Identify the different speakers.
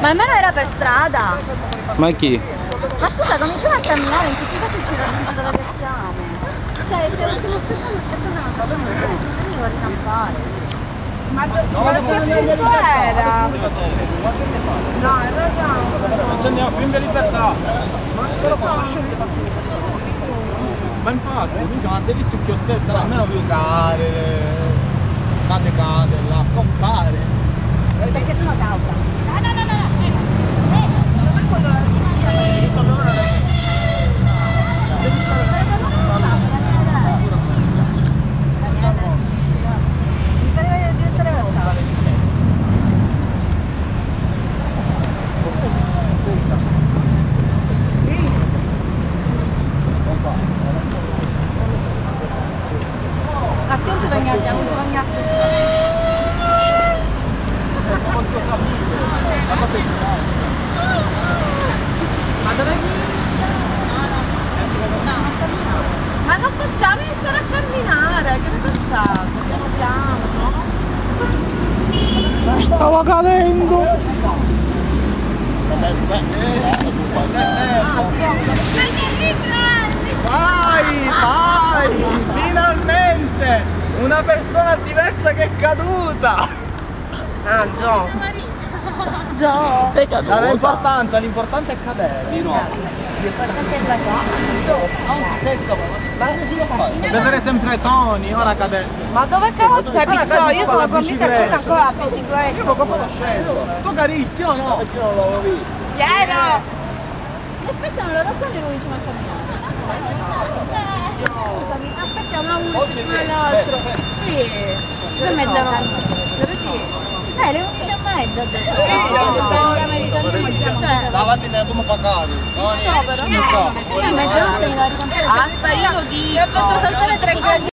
Speaker 1: Ma almeno era per strada.
Speaker 2: Ma chi?
Speaker 1: Ma scusa, cominciamo a camminare, in tutti i casi ci raggiungo dove siamo. Cioè, se ultimo aspettando, aspetta un attimo. Io devo ricampare. Ma che punto era? No, hai ragione.
Speaker 3: Non ci andiamo più in libertà. Ma infatti, ma devi tu che osservare, almeno più care, date cade, là, compare.
Speaker 1: Perché sono cauta. No. Mi pareva di diventare avversare. Attento bagnati,
Speaker 3: Qualcosa la cosa è ma dove
Speaker 1: Ma non possiamo iniziare a camminare, che ne pensate? Piano piano, no?
Speaker 2: Stava cadendo!
Speaker 3: vai! Finalmente! Una persona diversa che è caduta!
Speaker 1: Ah, Gio. Gio.
Speaker 3: Sei caduta? L'importante è cadere. Di nuovo. Vedere sempre Tony, ora cadere.
Speaker 1: Ma dove cavolo c'è Piccio? Io sono convinta che tu ancora la bicicletta.
Speaker 3: Io poco fa sceso. Tu carissimo o no? Perché non l'avevo visto.
Speaker 1: Piero! Mi aspettano loro quando cominciamo a camminare. Scusami, aspettiamo uno e l'altro. Sì, per mezzanotte. Però sì. Le 11:30 già.
Speaker 3: Davanti nella tua facare.
Speaker 1: So però. Sì, mezzanotte me la ricompare. Aspetta, io lo dico.
Speaker 4: Mi ha fatto saltare 3 gradi.